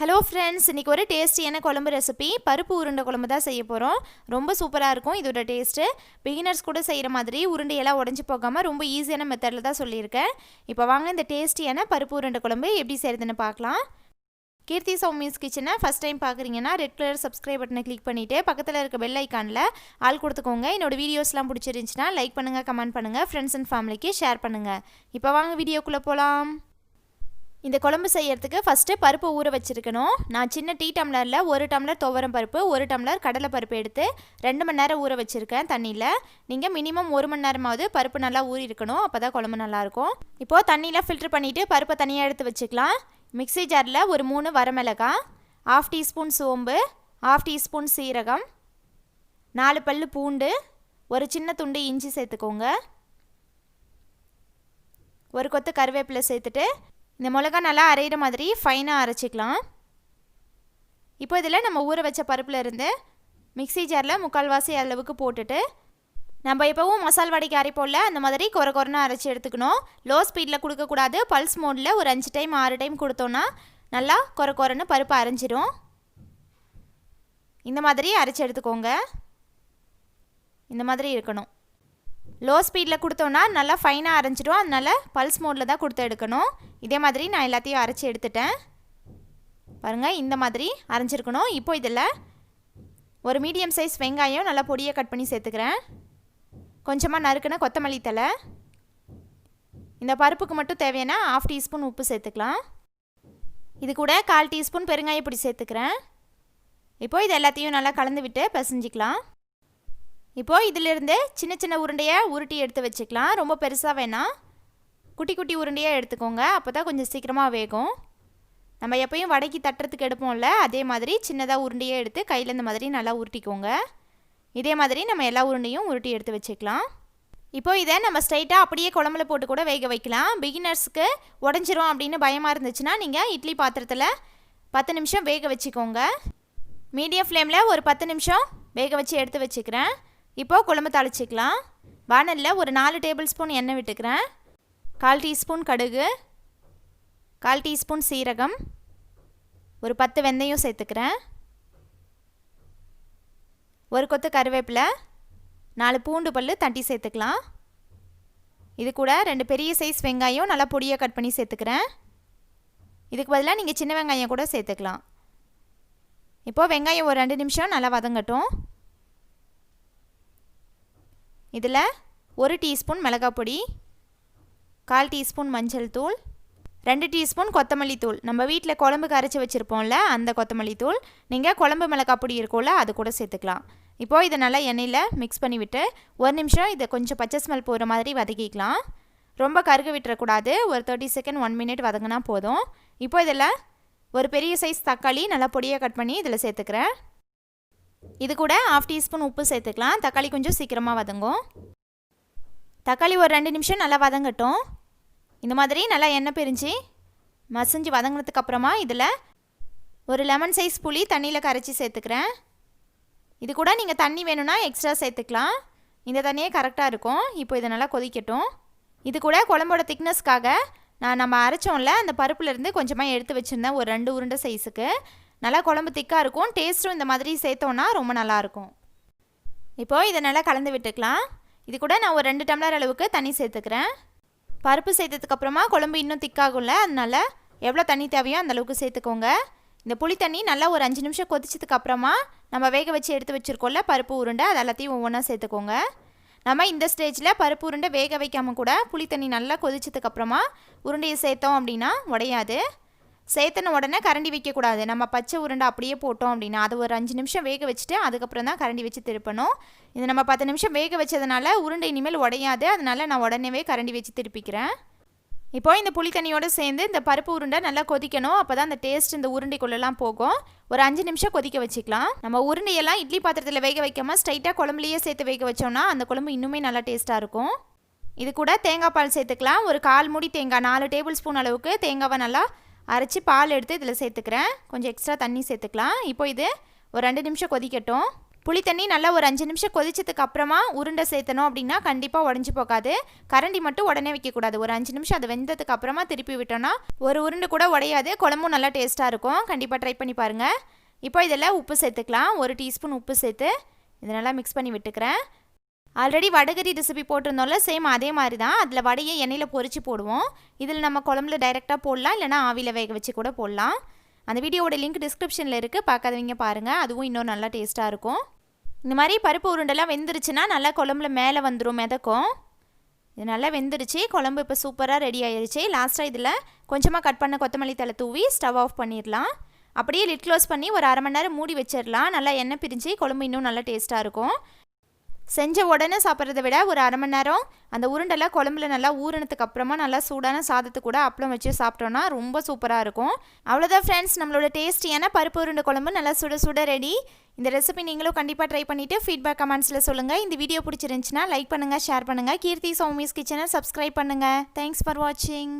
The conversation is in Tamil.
ஹலோ ஃப்ரெண்ட்ஸ், இன்றைக்கி ஒரு டேஸ்டியான குழம்பு ரெசிபி பருப்பு உருண்டை குழம்பு தான் செய்ய போகிறோம். ரொம்ப சூப்பராக இருக்கும் இதோட டேஸ்ட்டு. பிகினர்ஸ் கூட செய்கிற மாதிரி உருண்டையெல்லாம் உடஞ்சி போகாமல் ரொம்ப ஈஸியான மெத்தடில் தான் சொல்லியிருக்கேன். இப்போ வாங்க இந்த டேஸ்டியான பருப்பு உருண்டை குழம்பு எப்படி செய்கிறதுன்னு பார்க்கலாம். KeerthiSowmi's கிச்சனை ஃபஸ்ட் டைம் பார்க்குறீங்கன்னா ரெட் கலர் சப்ஸ்கிரைப் பட்டனை கிளிக் பண்ணிவிட்டு பக்கத்தில் இருக்க பெல் ஐக்கானில் ஆல் கொடுத்துக்கோங்க. என்னோடய வீடியோஸ்லாம் பிடிச்சிருந்துச்சின்னா லைக் பண்ணுங்கள், கமெண்ட் பண்ணுங்கள், ஃப்ரெண்ட்ஸ் அண்ட் ஃபேமிலிக்கு ஷேர் பண்ணுங்கள். இப்போ வாங்க வீடியோக்குள்ளே போகலாம். இந்த குழம்பு செய்யறதுக்கு ஃபஸ்ட்டு பருப்பு ஊற வச்சுருக்கணும். நான் சின்ன டீ டம்ளரில் 1 டம்ளர் துவரம் பருப்பு, 1 டம்ளர் கடலை பருப்பு எடுத்து 2 மணி நேரம் ஊற வச்சுருக்கேன் தண்ணியில். நீங்கள் மினிமம் 1 மணி நேரமாவது பருப்பு நல்லா ஊறி இருக்கணும், அப்போ தான் குழம்பு நல்லாயிருக்கும். இப்போது தண்ணியில் ஃபில்ட்ரு பண்ணிவிட்டு பருப்பை தனியாக எடுத்து வச்சுக்கலாம். மிக்ஸி ஜாரில் ஒரு 3 வரமிளகாய், 1/2 டீஸ்பூன் சோம்பு, 1/2 டீஸ்பூன் சீரகம், 4 பல்லு பூண்டு, ஒரு சின்ன துண்டு இஞ்சி சேர்த்துக்கோங்க. ஒரு கொத்து கருவேப்பிலை சேர்த்துட்டு இந்த மிளகா நல்லா அரைகிற மாதிரி ஃபைனாக அரைச்சிக்கலாம். இப்போ இதில் நம்ம ஊற வச்ச பருப்பில் இருந்து மிக்ஸி ஜாரில் 3/4 அளவுக்கு போட்டுட்டு நம்ம எப்போவும் மசால் வடைக்கு அரைப்போம்ல அந்த மாதிரி கொரன்னு அரைச்சி எடுத்துக்கணும். லோ ஸ்பீடில் கொடுக்கக்கூடாது. பல்ஸ் மோடில் ஒரு 5 டைம் 6 டைம் கொடுத்தோன்னா நல்லா கொரன்னு பருப்பு அரைஞ்சிரும். இந்த மாதிரி அரைச்சி எடுத்துக்கோங்க. இந்த மாதிரி இருக்கணும். லோ ஸ்பீடில் கொடுத்தோன்னா நல்லா ஃபைனாக அரைஞ்சிடும். அதனால் பல்ஸ் மோடில் தான் கொடுத்து எடுக்கணும். இதே மாதிரி நான் எல்லாத்தையும் அரைச்சி எடுத்துட்டேன். பாருங்கள், இந்த மாதிரி அரைஞ்சிருக்கணும். இப்போ இதில் ஒரு மீடியம் சைஸ் வெங்காயம் நல்லா பொடியை கட் பண்ணி சேர்த்துக்கிறேன். கொஞ்சமாக நறுக்குன கொத்தமல்லி தழை. இந்த பருப்புக்கு மட்டும் தேவையான 1/2 டீஸ்பூன் உப்பு சேர்த்துக்கலாம். இது கூட 1/4 டீஸ்பூன் பெருங்காய பொடி சேர்த்துக்கிறேன். இப்போ இது எல்லாத்தையும் நல்லா கலந்து விட்டு பிசைஞ்சிக்கலாம். இப்போது இதிலிருந்து சின்ன சின்ன உருண்டையாக உருட்டி எடுத்து வச்சுக்கலாம். ரொம்ப பெருசாக வேணாம், குட்டி குட்டி உருண்டையாக எடுத்துக்கோங்க. அப்போ தான் கொஞ்சம் சீக்கிரமாக வேகும். நம்ம எப்போயும் வடைக்கு தட்டுறதுக்கு எடுப்போம்ல, அதே மாதிரி சின்னதாக உருண்டையாக எடுத்து கையில் இந்த மாதிரி நல்லா உருட்டிக்கோங்க. இதே மாதிரி நம்ம எல்லா உருண்டையும் உருட்டி எடுத்து வச்சுக்கலாம். இப்போது இதை நம்ம ஸ்ட்ரைட்டாக அப்படியே குழம்புல போட்டு கூட வேக வைக்கலாம். பிகினர்ஸ்க்கு உடஞ்சிரும் அப்படின்னு பயமாக இருந்துச்சுன்னா நீங்கள் இட்லி பாத்திரத்தில் 10 நிமிஷம் வேக வச்சுக்கோங்க. மீடியம் ஃப்ளேமில் ஒரு 10 நிமிஷம் வேக வச்சு எடுத்து வச்சுக்கிறேன். இப்போது குழம்பு தாளிச்சிக்கலாம். வானலில் ஒரு 4 டேபிள் ஸ்பூன் எண்ணெய் விட்டுக்கிறேன். 1/4 டீஸ்பூன் கடுகு, 1/4 டீஸ்பூன் சீரகம், ஒரு 10 வெந்தயம் சேர்த்துக்கிறேன். ஒரு கொத்து கருவேப்பிலை, 4 பூண்டு பல் தட்டி சேர்த்துக்கலாம். இது கூட 2 பெரிய சைஸ் வெங்காயம் நல்லா பொடியாக கட் பண்ணி சேர்த்துக்கிறேன். இதுக்கு பதிலாக நீங்கள் சின்ன வெங்காயம் கூட சேர்த்துக்கலாம். இப்போது வெங்காயம் ஒரு 2 நிமிஷம் நல்லா வதங்கட்டும். இதில் 1 டீஸ்பூன் மிளகாய் பொடி, 1/4 டீஸ்பூன் மஞ்சள் தூள், 2 டீஸ்பூன் கொத்தமல்லி தூள். நம்ம வீட்டில் குழம்புக்கு அரைச்சி வச்சுருப்போம்ல அந்த கொத்தமல்லி தூள். நீங்கள் குழம்பு மிளகாய் பொடி இருக்கும்ல அது கூட சேர்த்துக்கலாம். இப்போது இதை நல்லா எண்ணெயில் மிக்ஸ் பண்ணிவிட்டு 1 நிமிஷம் இதை கொஞ்சம் பச்சை ஸ்மெல் போகிற மாதிரி வதக்கிக்கலாம். ரொம்ப கருக விட்டுறக்கூடாது. ஒரு 30 செகண்ட் 1 மினிட் வதங்கினா போதும். இப்போ இதில் ஒரு பெரிய சைஸ் தக்காளி நல்லா பொடியாக கட் பண்ணி இதில் சேர்த்துக்கிறேன். இது கூட 1/2 டீஸ்பூன் உப்பு சேர்த்துக்கலாம். தக்காளி கொஞ்சம் சீக்கிரமாக வதங்கும். தக்காளி ஒரு 2 நிமிஷம் நல்லா வதங்கட்டும். இந்த மாதிரி நல்லா எண்ணெய் பிரிஞ்சு மசிஞ்சு வதங்கினதுக்கப்புறமா இதில் ஒரு லெமன் சைஸ் புளி தண்ணியில் கரைச்சி சேர்த்துக்கிறேன். இது கூட நீங்கள் தண்ணி வேணும்னா எக்ஸ்ட்ரா சேர்த்துக்கலாம். இந்த தண்ணியே கரெக்டாக இருக்கும். இப்போ இதை நல்லா கொதிக்கட்டும். இது கூட குழம்போட திக்னஸ்க்காக நம்ம அரைச்சோம்ல அந்த பருப்புலேருந்து கொஞ்சமாக எடுத்து வச்சுருந்தேன். ஒரு 2 உருண்டை சைஸுக்கு. நல்லா குழம்பு திக்காக இருக்கும். டேஸ்ட்டும் இந்த மாதிரி சேர்த்தோன்னா ரொம்ப நல்லாயிருக்கும். இப்போது இதை நல்லா கலந்து விட்டுக்கலாம். இது கூட நான் ஒரு 2 டம்ளர் அளவுக்கு தண்ணி சேர்த்துக்கிறேன். பருப்பு சேர்த்ததுக்கப்புறமா குழம்பு இன்னும் திக்காகும்ல, அதனால் எவ்வளோ தண்ணி தேவையோ அந்தளவுக்கு சேர்த்துக்கோங்க. இந்த புளி தண்ணி நல்லா ஒரு 5 நிமிஷம் கொதிச்சதுக்கப்புறமா நம்ம வேக வச்சு எடுத்து வச்சுருக்கோம்ல பருப்பு உருண்டை, அது எல்லாத்தையும் ஒவ்வொன்றா சேர்த்துக்கோங்க. நம்ம இந்த ஸ்டேஜில் பருப்பு உருண்டை வேக வைக்காமல் கூட புளி தண்ணி நல்லா கொதிச்சதுக்கப்புறமா உருண்டையை சேர்த்தோம் அப்படின்னா உடையாது. சேர்த்தன உடனே கரண்டி வைக்கக்கூடாது. நம்ம பச்சை உருண்டை அப்படியே போட்டோம் அப்படின்னா அது ஒரு 5 நிமிஷம் வேக வச்சுட்டு அதுக்கப்புறம் தான் கரண்டி வச்சு திருப்பணும். இது நம்ம 10 நிமிஷம் வேக வச்சதுனால உருண்டை இனிமேல் உடையாது. அதனால் நான் உடனே கரண்டி வச்சு திருப்பிக்கிறேன். இப்போது இந்த புளி தண்ணியோடு சேர்ந்து இந்த பருப்பு உருண்டை நல்லா கொதிக்கணும். அப்போ தான் அந்த டேஸ்ட் இந்த உருண்டைக்குள்ளெல்லாம் போகும். ஒரு 5 நிமிஷம் கொதிக்க வச்சுக்கலாம். நம்ம உருண்டையெல்லாம் இட்லி பாத்திரத்தில் வேக வைக்காமல் ஸ்ட்ரைட்டாக குழம்புலையே சேர்த்து வேக வச்சோம்னா அந்த குழம்பு இன்னுமே நல்லா டேஸ்ட்டாக இருக்கும். இது கூட தேங்காய் பால் சேர்த்துக்கலாம். ஒரு 1/4 மூடி தேங்காய், 4 டேபிள் ஸ்பூன் அளவுக்கு தேங்காவை நல்லா அரைச்சி பால் எடுத்து இதில் சேர்த்துக்கிறேன். கொஞ்சம் எக்ஸ்ட்ரா தண்ணி சேர்த்துக்கலாம். இப்போ இது ஒரு 2 நிமிஷம் கொதிக்கட்டும். புளி தண்ணி நல்லா ஒரு 5 நிமிஷம் கொதிச்சதுக்கு அப்புறமா உருண்டை சேர்த்தணும் அப்படின்னா கண்டிப்பாக உடஞ்சி போகாது. கரண்டி மட்டும் உடனே வைக்கக்கூடாது. ஒரு 5 நிமிஷம் அது வெந்ததுக்கு அப்புறமா திருப்பி விட்டோன்னா ஒரு உருண்டை கூட உடையாது. குழம்பும் நல்லா டேஸ்ட்டாக இருக்கும். கண்டிப்பாக ட்ரை பண்ணி பாருங்கள். இப்போ இதில் உப்பு சேர்த்துக்கலாம். 1 டீஸ்பூன் உப்பு சேர்த்து இதை நல்லா மிக்ஸ் பண்ணி விட்டுக்கிறேன். ஆல்ரெடி வடகரி ரெசிபி போட்டிருந்தோம்ல, சேம் அதே மாதிரி தான். அதில் வடையை எண்ணெயில் பொரிச்சு போடுவோம். இதில் நம்ம குழம்புல டைரெக்டாக போடலாம், இல்லைனா ஆவியில் வேக வச்சு கூட போடலாம். அந்த வீடியோவோட லிங்க் டிஸ்கிரிப்ஷனில் இருக்குது, பார்க்காதவங்க பாருங்கள். அதுவும் இன்னும் நல்லா டேஸ்ட்டாக இருக்கும். இந்த மாதிரி பருப்பு உருண்டெல்லாம் வெந்துருச்சுன்னா நல்லா குழம்புல மேலே வந்துடும், மிதக்கும். இது நல்லா வெந்துருச்சு. குழம்பு இப்போ சூப்பராக ரெடி ஆயிடுச்சு. லாஸ்ட்டாக இதில் கொஞ்சமாக கட் பண்ண கொத்தமல்லி தழை தூவி ஸ்டவ் ஆஃப் பண்ணிடலாம். அப்படியே லிட் க்ளோஸ் பண்ணி ஒரு 1/2 மணி நேரம் மூடி வச்சிடலாம். நல்லா எண்ணெய் பிரிஞ்சு குழம்பு இன்னும் நல்லா டேஸ்ட்டாக இருக்கும். செஞ்ச உடனே சாப்பிட்றத விட ஒரு 1/2 மணி நேரம் அந்த உருண்டெல்லாம் குழம்புல நல்லா ஊறினதுக்கு அப்புறமா நல்லா சூடான சாதத்து கூட அப்பளம் வச்சு சாப்பிட்டோன்னா ரொம்ப சூப்பராக இருக்கும். அவ்வளோதான் ஃப்ரெண்ட்ஸ், நம்மளோட டேஸ்டியான பருப்பு உருண்டை குழம்பு நல்லா சுட சுட ரெடி. இந்த ரெசிபி நீங்களும் கண்டிப்பாக ட்ரை பண்ணிவிட்டு ஃபீட்பேக் கமெண்ட்ஸில் சொல்லுங்கள். இந்த வீடியோ பிடிச்சிருந்துச்சுன்னா லைக் பண்ணுங்கள், ஷேர் பண்ணுங்கள். கீர்த்தி சௌமிஸ் கிச்சனை சப்ஸ்கிரைப் பண்ணுங்கள். தேங்க்ஸ் ஃபார் வாட்சிங்.